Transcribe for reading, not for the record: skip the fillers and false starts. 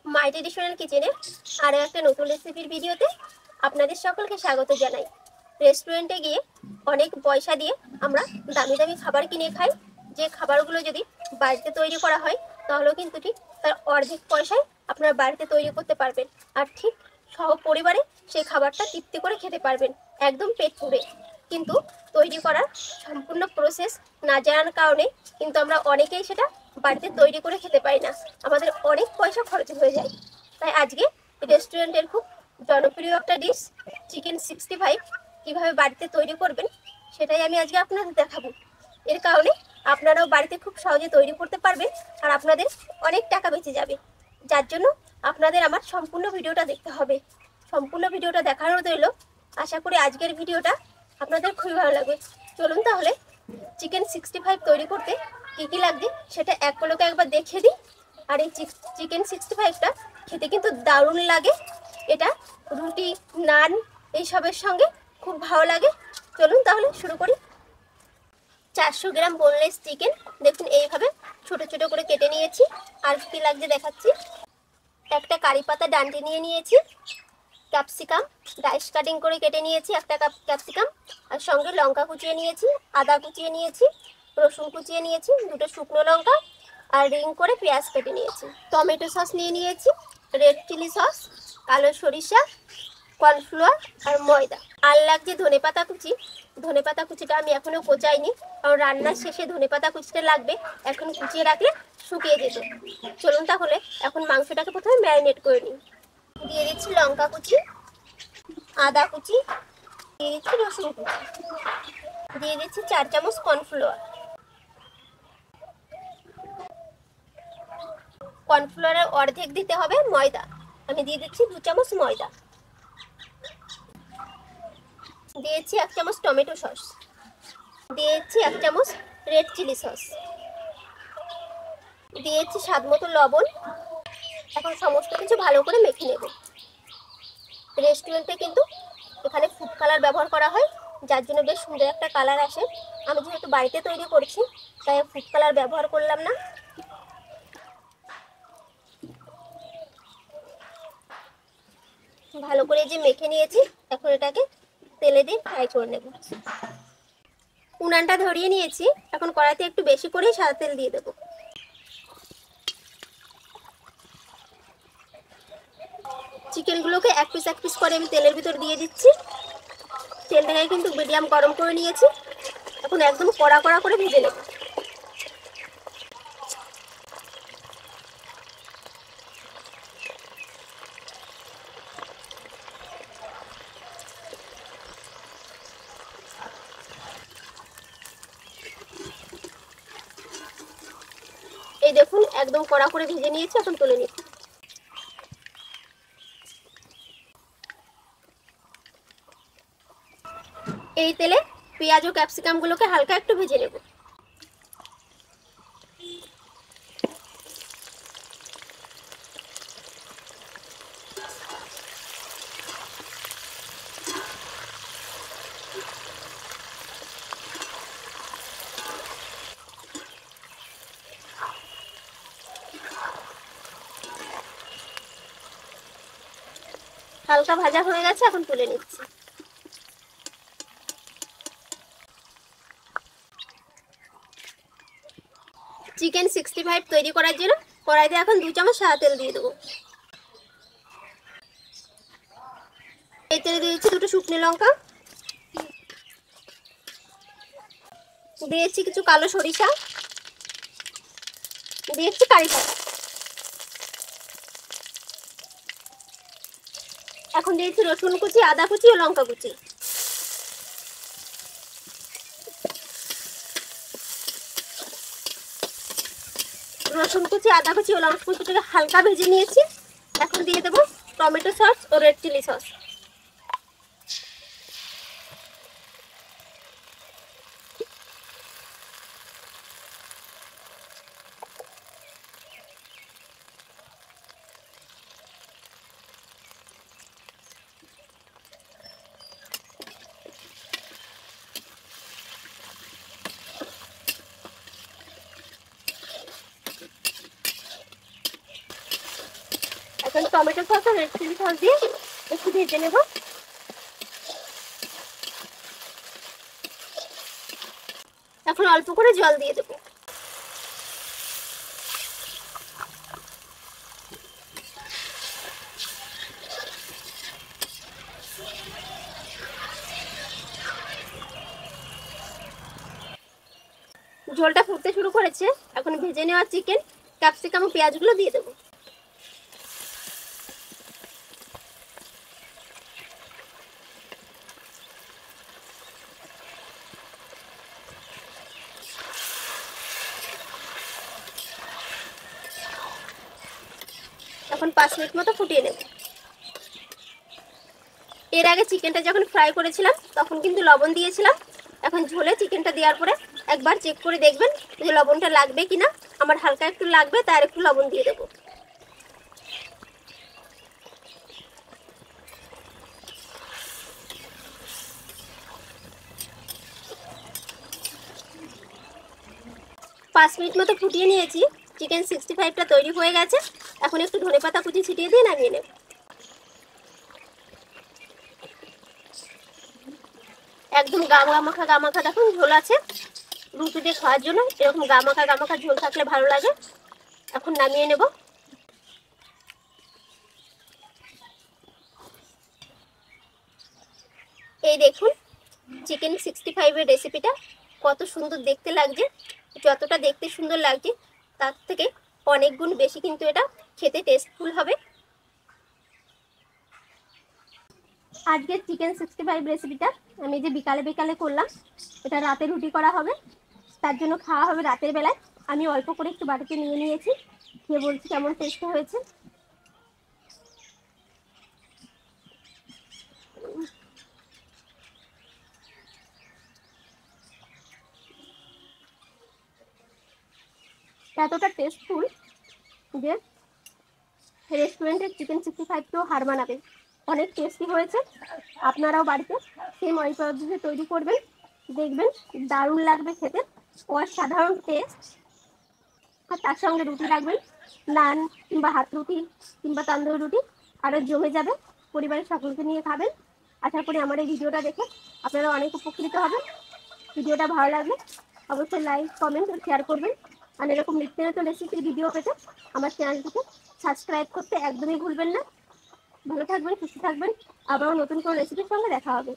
মাই traditional কিচেনে আরও একটা নতুন রেসিপির ভিডিওতে আপনাদের সকলকে স্বাগত জানাই। রেস্টুরেন্টে গিয়ে অনেক পয়সা দিয়ে আমরা দামি দামি খাবার কিনে খাই, যে খাবারগুলো যদি বাড়িতে তৈরি করা হয় তাহলেও কিন্তু ঠিক তার অর্ধেক পয়সায় আপনারা বাড়িতে তৈরি করতে পারবেন, আর ঠিক সহ পরিবারে সেই খাবারটা তৃপ্তি করে খেতে পারবেন, একদম পেট পুরে। কিন্তু তৈরি করার সম্পূর্ণ প্রসেস না জানার কারণে কিন্তু আমরা অনেকেই সেটা বাড়িতে তৈরি করে খেতে পারি না, আমাদের অনেক পয়সা খরচ হয়ে যায়। তাই আজকে রেস্টুরেন্টের খুব জনপ্রিয় একটা ডিশ চিকেন 65 কীভাবে বাড়িতে তৈরি করবেন সেটাই আমি আজকে আপনাদের দেখাবো। এর কারণে আপনারাও বাড়িতে খুব সহজে তৈরি করতে পারবেন আর আপনাদের অনেক টাকা বেঁচে যাবে। যার জন্য আপনাদের আমার সম্পূর্ণ ভিডিওটা দেখতে হবে। সম্পূর্ণ ভিডিওটা দেখানোর রইল। আশা করি আজকের ভিডিওটা আপনাদের খুবই ভালো লাগবে। চলুন তাহলে চিকেন 65 তৈরি করতে কী কী লাগবে সেটা এক পলকে একবার দেখে দিই। আর এই চিকেন 65টা খেতে কিন্তু দারুণ লাগে, এটা রুটি, নান এইসবের সঙ্গে খুব ভালো লাগে। চলুন তাহলে শুরু করি। 400 গ্রাম বোনলেস চিকেন দেখুন এইভাবে ছোট ছোট করে কেটে নিয়েছি। আর কি লাগছে দেখাচ্ছি। একটা কারি পাতা ডান্ডি নিয়ে নিয়েছি, ক্যাপসিকাম ডাইস কাটিং করে কেটে নিয়েছি একটা কাপ ক্যাপসিকাম, আর সঙ্গে লঙ্কা কুচিয়ে নিয়েছি, আদা কুচিয়ে নিয়েছি, রসুন কুচিয়ে নিয়েছি, দুটো শুকনো লঙ্কা আর রিং করে পেঁয়াজ কেটে নিয়েছি। টমেটো সস নিয়ে নিয়েছি, রেড চিলি সস, কালো সরিষা, কর্নফ্লাওয়ার আর ময়দা। আর লাগছে ধনেপাতা কুচি। ধনেপাতা কুচিটা আমি এখনো কোচাইনি, কারণ রান্নার শেষে ধনেপাতা কুচিটা লাগবে, এখন কুচিয়ে রাখলে শুকিয়ে যেত। চলুন তাহলে এখন মাংসটাকে প্রথমে ম্যারিনেট করে নিই। দিয়ে দিচ্ছি লঙ্কা কুচি, আদা কুচি, দিয়ে দিচ্ছি রসুন কুচি, দিয়ে দিচ্ছি 4 চামচ কর্নফ্লাওয়ার। কর্নফ্লাওয়ারের অর্ধেক দিতে হবে ময়দা, আমি দিয়ে দিচ্ছি 2 চামচ ময়দা। দিয়েছি 1 চামচ টমেটো সস, দিয়েছি 1 চামচ রেড চিলি সস, দিয়েছি স্বাদ মতো লবণ। এখন সমস্ত কিছু ভালো করে মেখে নেব। রেস্টুরেন্টে কিন্তু এখানে ফুড কালার ব্যবহার করা হয়, যার জন্য বেশ সুন্দর একটা কালার আসে। আমি যেহেতু বাড়িতে তৈরি করছি তাই ফুড কালার ব্যবহার করলাম না। ভালো করে যে মেখে নিয়েছি, এখন এটাকে তেলে দিয়ে ফ্রাই করে নেব। উনানটা ধরিয়ে নিয়েছি, এখন কড়াইতে একটু বেশি করে সাদা তেল দিয়ে দেবো। চিকেনগুলোকে এক পিস করে আমি তেলের ভিতর দিয়ে দিচ্ছি। তেলটাকে কিন্তু মিডিয়াম গরম করে নিয়েছি, এখন একদম কড়া কড়া করে ভেজে নেব। এই দেখুন একদম কড়া করে ভেজে নিয়েছি, এখন তুলে নিচ্ছি। এই তেলে পেঁয়াজ ও ক্যাপসিকাম গুলোকে হালকা একটু ভেজে নেব। হালকা ভাজা হয়ে গেছে, এখন তুলে নিচ্ছি। চিকেন 65 তৈরি করার জন্য কড়াইতে এখন 2 চামচ সাদা তেল দিয়ে দেবো। এই তেলে দিয়ে দিচ্ছি দুটো শুকনো লঙ্কা, দিয়েছি কিছু কালো সরিষা, দিয়েছি কারি পাতা, এখন দিয়েছি রসুন কুচি, আদা কুচি ও লঙ্কা কুচি। রসুন কুচি, আদা কুচি ও লঙ্কা কুচিটাকে হালকা ভেজে নিয়েছি, এখন দিয়ে দেবো টমেটো সস ও রেড চিলি সস। এখন টমেটো সস আর রেড চিলি সস দিয়ে একটু ভেজে নেব। এখন অল্প করে জল দিয়ে দেবো। ঝোলটা ফুটতে শুরু করেছে। এখন ভেজে নেওয়া চিকেন, ক্যাপসিকাম ও পেঁয়াজগুলো দিয়ে দেবো। এখন 5 মিনিট মতো ফুটিয়ে নেব। এর আগে চিকেনটা যখন ফ্রাই করেছিলাম তখন কিন্তু লবণ দিয়েছিলাম। এখন ঝোলে চিকেনটা দেওয়ার পরে একবার চেক করে দেখবেন যে লবণটা লাগবে কিনা। আমার হালকা একটু লাগবে, তার একটু লবণ দিয়ে দেবো। পাঁচ মিনিট মতো ফুটিয়ে নিয়েছি। চিকেন 65টা তৈরি হয়ে গেছে। এখন একটু ধনেপাতা কুচি ছিটিয়ে দিয়ে নামিয়ে নেব। একদম গামাখা গামাখা দেখুন ঝোল আছে। রুটি দিয়ে খাওয়ার জন্য এরকম গামাখা গামাখা ঝোল থাকলে ভালো লাগে। এখন নামিয়ে নেব। এই দেখুন চিকেন 65-এর রেসিপিটা কত সুন্দর দেখতে লাগছে। যতটা দেখতে সুন্দর লাগছে তার থেকে অনেক গুণ বেশি কিন্তু এটা খেতে টেস্টফুল হবে। আজকের চিকেন 65 রেসিপিটা আমি যে বিকালে বিকালে করলাম, এটা রাতে রুটি করা হবে, তার জন্য খাওয়া হবে রাতের বেলায়। আমি অল্প করে একটু বাটিতে নিয়ে নিয়েছি, খেয়ে বলছি কেমন টেস্ট হয়েছে। এতটা টেস্টফুল যে রেস্টুরেন্টের চিকেন 65কেও হার মানাবে। অনেক টেস্টি হয়েছে। আপনারাও বাড়িতে সেম ওই পদ্ধতিতে তৈরি করবেন, দেখবেন দারুণ লাগবে খেতে, অসাধারণ টেস্ট। আর তার সঙ্গে রুটি রাখবেন, নান কিংবা হাত রুটি কিংবা তান্দুরি রুটি, আরও জমে যাবে। পরিবারের সকলকে নিয়ে খাবেন। আশা করি আমার এই ভিডিওটা দেখে আপনারা অনেক উপকৃত হবেন। ভিডিওটা ভালো লাগলে অবশ্যই লাইক, কমেন্ট ও শেয়ার করবেন। আর এরকম নিত্য নতুন রেসিপির ভিডিও পেতে আমার চ্যানেলটিকে সাবস্ক্রাইব করতে একদমই ভুলবেন না। ভালো থাকবেন, সুস্থ থাকবেন। আবারও নতুন কোনো রেসিপির সঙ্গে দেখা হবে।